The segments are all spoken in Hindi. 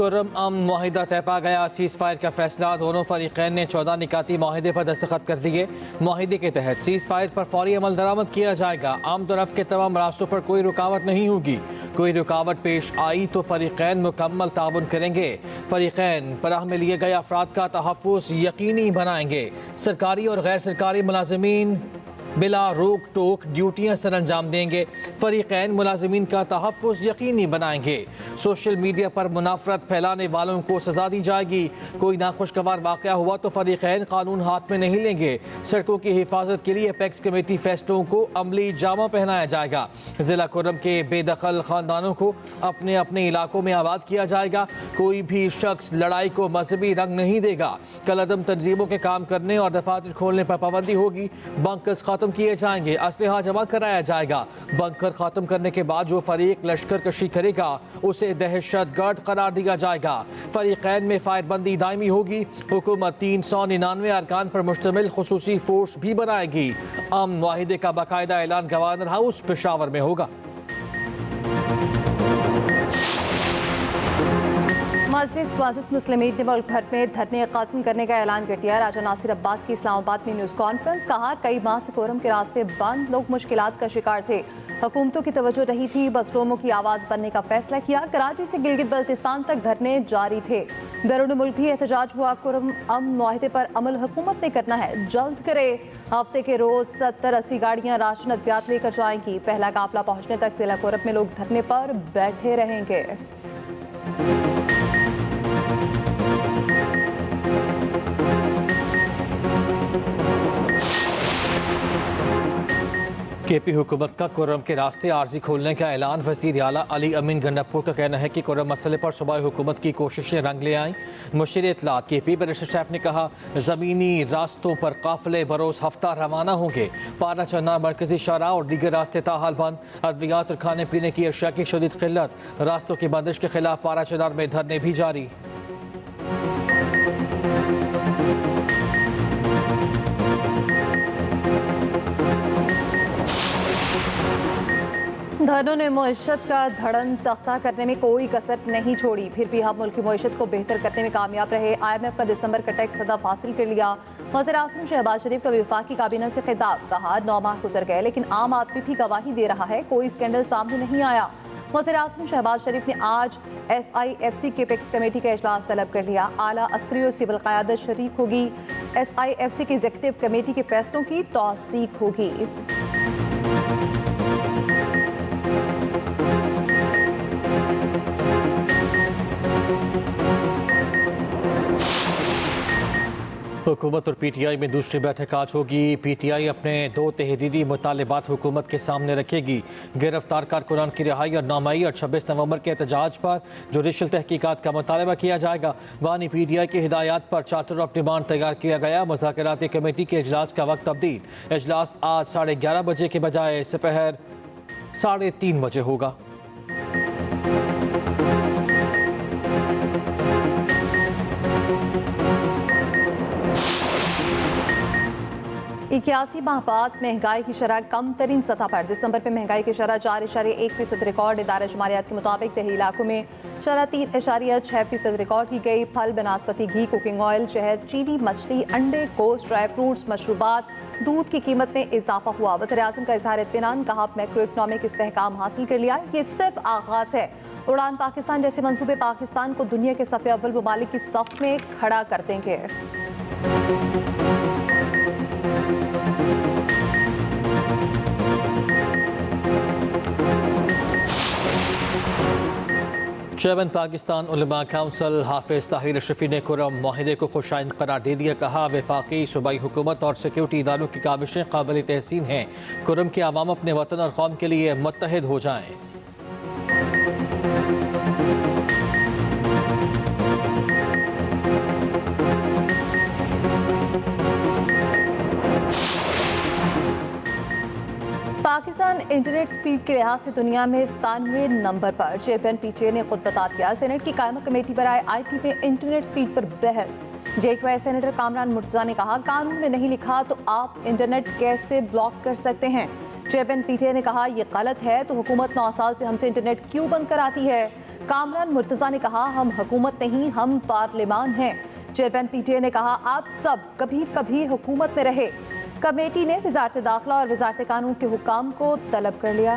खुर्रम अमन मुआहिदा तय पा गया। सीज़ फायर का फैसला। दोनों फरीकैन ने 14 निकाती मुआहिदे पर दस्तखत कर दिए। मुआहिदे के तहत सीज़ फायर पर फौरी अमल दरामद किया जाएगा। आम तरफ के तमाम रास्तों पर कोई रुकावट नहीं होगी। कोई रुकावट पेश आई तो फरीकैन मुकम्मल ताउन करेंगे। फरीकैन पनाह में लिए गए अफराद का तहफ़्फ़ुज़ यकीनी बनाएंगे। सरकारी और गैर सरकारी मुलाज़मीन बिला रोक टोक ड्यूटियां सर अंजाम देंगे। फरीकैन मुलाजमीन का तहफ़्फ़ुज़ यकीनी बनाएंगे। सोशल मीडिया पर मुनाफरत फैलाने वालों को सजा दी जाएगी। कोई नाखुशगवार वाक़या हुआ तो फरीकैन कानून हाथ में नहीं लेंगे। सड़कों की हिफाजत के लिए अपेक्स कमेटी फैसलों को अमली जामा पहनाया जाएगा। ज़िला खुर्रम के बेदखल ख़ानदानों को अपने अपने इलाकों में आबाद किया जाएगा। कोई भी शख्स लड़ाई को मजहबी रंग नहीं देगा। कलअदम तंजीमों के काम करने और दफातर खोलने पर पाबंदी होगी। बंकर्स खत्म किए जाएंगे। असलहा जमा कराया जाएगा। बंकर खत्म करने के बाद जो फरीक लश्कर कशी करेगा उसे दहशतगर्द करार दिया जाएगा। फरीकैन में फायरबंदी दायमी होगी। हुकूमत 399 अरकान पर मुश्तमिल खुसूसी फोर्स भी बनाएगी। अमन मुआहिदे का बाकायदा ऐलान गवर्नर हाउस पेशावर में होगा। मजलिस वाहिद मुस्लिम लीग ने मुल्क भर में धरने खत्म करने का ऐलान कर दिया। राजा नासिर अब्बास की इस्लामाबाद में न्यूज़ कॉन्फ्रेंस। कहा, कई माह से फोरम के रास्ते बंद, लोग मुश्किलात का शिकार थे। हुकूमतों की तवज्जो नहीं थी, मजलूमों की आवाज़ बनने का फैसला किया। कराची से गिलगित बल्तिस्तान तक धरने जारी थे। बैरून मुल्क भी एहतजाज हुआ। खुर्रम अमन मुआहिदे पर अमल हुकूमत ने करना है, जल्द करे। हफ्ते के रोज 70-80 गाड़ियाँ राशन अद्वियात लेकर जाएंगी। पहला काफिला पहुँचने तक जिला खुर्रम में लोग धरने पर बैठे रहेंगे। केपी हुकूमत का खुर्रम के रास्ते आर्जी खोलने का ऐलान। वज़ीर आला अली अमीन गंडापुर का कहना है कि खुर्रम मसले पर सूबाई हुकूमत की कोशिशें रंग ले आईं। मुशीर इत्तलात केपी बैरिस्टर सैफ ने कहा, ज़मीनी रास्तों पर काफिले बरोज़ हफ्ता रवाना होंगे। पारा चन्ना मरकजी शाहराह और दीगर रास्ते ताहाल बंद। अद्वियात और खाने पीने की अशिया की शदीद किल्लत। रास्तों की बंदिश के खिलाफ पारा चन्नार में धरने भी जारी। धरनों ने मईशत का धड़न तख्ता करने में कोई कसर नहीं छोड़ी। फिर भी हम मुल्क की मईशत को बेहतर करने में कामयाब रहे। IMF का दिसंबर का टैक्स हदफ हासिल कर लिया। वज़ीर आज़म शहबाज शरीफ का वफाकी काबीना से खिताब। कहा, 9 माह गुजर गए लेकिन आम आदमी भी गवाही दे रहा है, कोई स्कैंडल सामने नहीं आया। वज़ीर आज़म शहबाज शरीफ ने आज SIFC के अपेक्स कमेटी का इजलास तलब कर लिया। आला अस्करी और सिविल क़यादत शरीक होगी। SIFC की एग्जीक्यूटिव कमेटी के फैसलों की तौसीक होगी। हुकूमत और PTI में दूसरी बैठक आज होगी। PTI अपने 2 तहरीरी मुतालबात हुकूमत के सामने रखेगी। गिरफ्तार कारकुनान की रिहाई और 9 मई और 26 नवंबर के एहतजाज पर जुडिशल तहकीकात का मुतालबा किया जाएगा। बानी PTI की हिदायत पर चार्टर ऑफ डिमांड तैयार किया गया। मुज़ाकराती कमेटी के इजलास का वक्त तब्दील। इजलास आज 11:30 बजे के बजाय दोपहर 3:30 बजे होगा। 81 माह बाद महंगाई की शरह कम तरीन सतह पर। दिसंबर में महंगाई की शरह 4.1% रिकॉर्ड। इदारा शुमारियात के मुताबिक दही इलाकों में शरह 3.6% रिकॉर्ड की गई। फल, बनास्पति घी, कुकिंग ऑयल, शहद, चीनी, मछली, अंडे, गोश्त, ड्राई फ्रूट्स, मशरूबात, दूध की कीमत में इजाफा हुआ। वज़ीर आज़म का इज़हार इत्मीनान। कहा, मैक्रो इकनॉमिक इस्तेहकाम हासिल कर लिया, ये सिर्फ आगाज़ है। उड़ान पाकिस्तान जैसे मंसूबे पाकिस्तान को दुनिया के सफ़े अव्वल ममालिक की सफ में खड़ा कर देंगे। चेयरमैन पाकिस्तान उलमा काउंसिल हाफिज ताहिर अशरफी ने खुर्रम मुआहिदे को खुशाइंद करार दे दिया। कहा, वफाकी सूबाई हुकूमत और सिक्योरिटी इदारों की काविशें काबिल तहसीन हैं। खुर्रम के अवाम अपने वतन और कौम के लिए मुत्तहिद हो जाएं। पाकिस्तान इंटरनेट स्पीड के लिहाज से दुनिया में 97वें नंबर पर। चेयरमैन PTA ने खुद बता दिया। सेनेट की कायमा कमेटी पर आए IT में इंटरनेट स्पीड पर बहस। JQI सेनेटर कामरान मुर्तज़ा ने कहा, कानून में नहीं लिखा तो आप इंटरनेट कैसे ब्लॉक कर सकते हैं। चेयरमैन पीटीआई ने कहा ये गलत है तो हुकूमत 9 साल से हमसे इंटरनेट क्यों बंद कराती है। कामरान मुर्तजा ने कहा हम हुकूमत नहीं हम पार्लियामान हैं। चेयरमैन पीटीआई ने कहा आप सब कभी कभी हुकूमत में रहे। कमेटी ने वजारत दाखिला और वजारत कानून के हुक्काम को तलब कर लिया।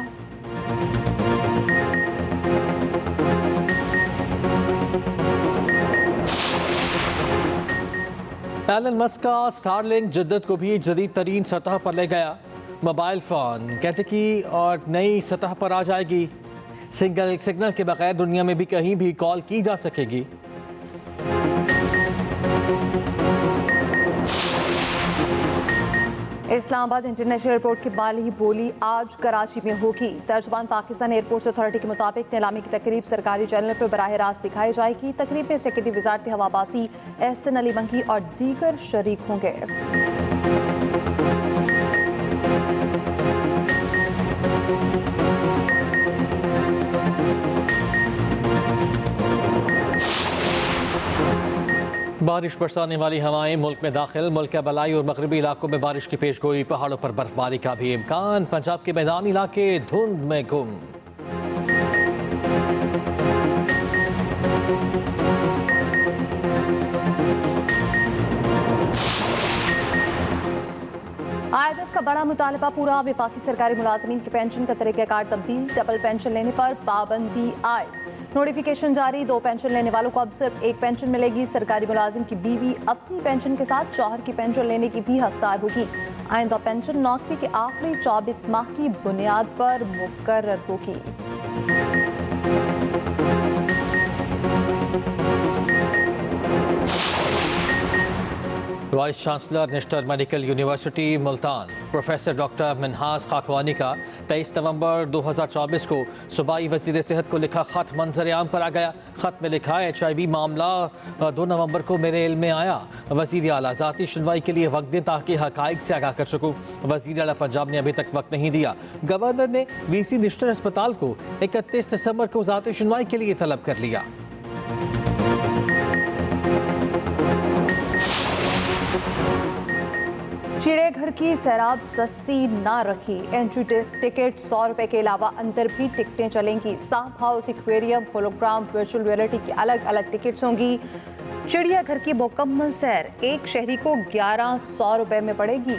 एलन मस्क का स्टारलिंक जिद्दत को भी जदीद तरीन सतह पर ले गया। मोबाइल फ़ोन कहते कि और नई सतह पर आ जाएगी। सिंगल सिग्नल के बगैर दुनिया में भी कहीं भी कॉल की जा सकेगी। इस्लामाबाद इंटरनेशनल एयरपोर्ट की बाली बोली आज कराची में होगी। तर्जमान पाकिस्तान एयरपोर्ट्स अथॉरिटी के मुताबिक नीलामी की तकरीब सरकारी चैनल पर बराह रास्त दिखाई जाएगी। तकरीब में सेक्रेटरी वजारत हवाबाजी एहसन अली मंकी और दीगर शरीक होंगे। बारिश बरसाने वाली हवाएं मुल्क में दाखिल। मुल्क के बलाई और मगरबी इलाकों में बारिश की पेशगोई। पहाड़ों पर बर्फबारी का भी इम्कान। पंजाब के मैदानी इलाके धुंध में गुम। IMF का बड़ा मुतालबा पूरा। वफाकी सरकारी मुलाजमीन के पेंशन का तरीक़ाकार तब्दील। डबल पेंशन लेने पर पाबंदी आए। नोटिफिकेशन जारी। 2 पेंशन लेने वालों को अब सिर्फ 1 पेंशन मिलेगी। सरकारी मुलाजिम की बीवी अपनी पेंशन के साथ शौहर की पेंशन लेने की भी हकदार होगी। आइंदा पेंशन नौकरी के आखिरी 24 माह की बुनियाद पर मुकर्रर होगी। Vice chancellor national medical university Multan professor doctor Minhas Khakwani का 23 नवंबर 2024 को सूबाई वज़ीर सेहत को लिखा खत मंजर आम पर आ गया। खत में लिखा HIV मामला 2 नवंबर को मेरे इल्म में आया। वज़ीर आला ज़ाती सुनवाई के लिए वक्त दें ताकि हक़ाइक़ से आगाह कर सकूँ। वज़ीर आला पंजाब ने अभी तक वक्त नहीं दिया। गवर्नर ने VC नेशनल अस्पताल को 31 दिसंबर को ज़ाती सुनवाई के लिए तलब कर लिया। चिड़ियाघर की सैराब सस्ती ना रखी। एंट्री टिकट 100 रुपए के अलावा अंदर भी टिकटें चलेंगी। सांप house, aquarium, hologram, virtual reality की अलग अलग टिकट्स होंगी। चिड़ियाघर की मुकम्मल सैर एक शहरी को 1100 रुपए में पड़ेगी।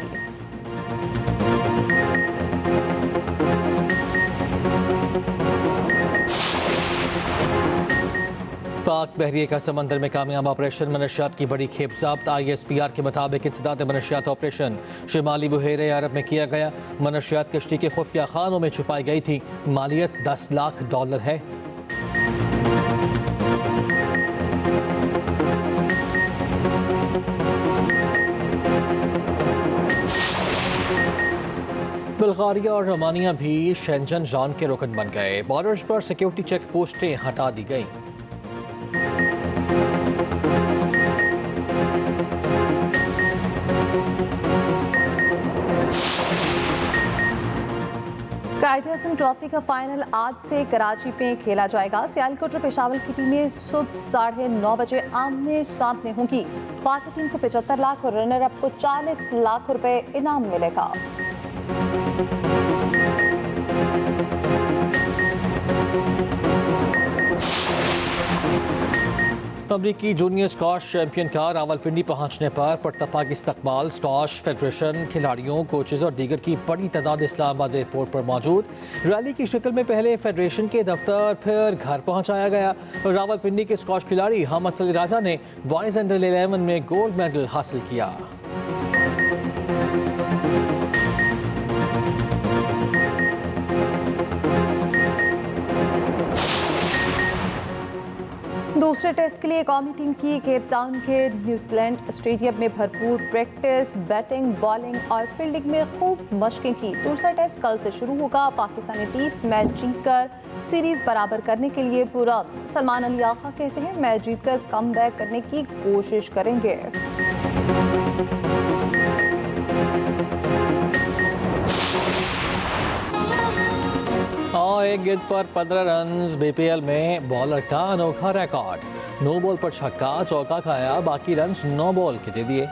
पाक बहरिए का समंदर में कामयाब ऑपरेशन। मनशियात की बड़ी खेप ज़ब्त। ISPR के मुताबिक इंसदाद मनशियात ऑपरेशन शिमाली बहेरे अरब में किया गया। मनशियात कश्ती के खुफिया खानों में छुपाई गई थी। मालियत $10 लाख है। बुल्गारिया और रोमानिया भी शेंजन जोन के रुकन बन गए। बॉर्डर्स पर सिक्योरिटी चेक पोस्टें हटा दी गई। कायद-ए-आज़म ट्रॉफी का फाइनल आज से कराची में खेला जाएगा। सियालकोट और पेशावर की टीमें सुबह 9:30 बजे आमने सामने होंगी। फातह टीम को 75 लाख और रनर अप को 40 लाख रुपए इनाम मिलेगा। अमरीकी जूनियर स्क्वाश चैंपियन का रावलपिंडी पहुंचने पर पुरतपाक इस्तकबाल। स्क्वाश फेडरेशन, खिलाड़ियों, कोचेज और दीगर की बड़ी तादाद इस्लामाबाद एयरपोर्ट पर मौजूद। रैली की शक्ल में पहले फेडरेशन के दफ्तर, फिर घर पहुंचाया गया। रावलपिंडी के स्क्वाश खिलाड़ी हमद सली राजा ने बॉयज अंडर 11 में गोल्ड मेडल हासिल किया। दूसरे टेस्ट के लिए कौमी टीम की केप टाउन के न्यूजीलैंड स्टेडियम में भरपूर प्रैक्टिस। बैटिंग, बॉलिंग और फील्डिंग में खूब मशकें की। दूसरा टेस्ट कल से शुरू होगा। पाकिस्तानी टीम मैच जीतकर सीरीज बराबर करने के लिए पुरअज़्म। सलमान अली आगा कहते हैं मैच जीतकर कम बैक करने की कोशिश करेंगे। एक गेंद पर 15 रन। BPL में बॉलर का अनोखा रिकॉर्ड। 9 बॉल पर छक्का, चौका खाया, बाकी रन 9 बॉल के दे दिए।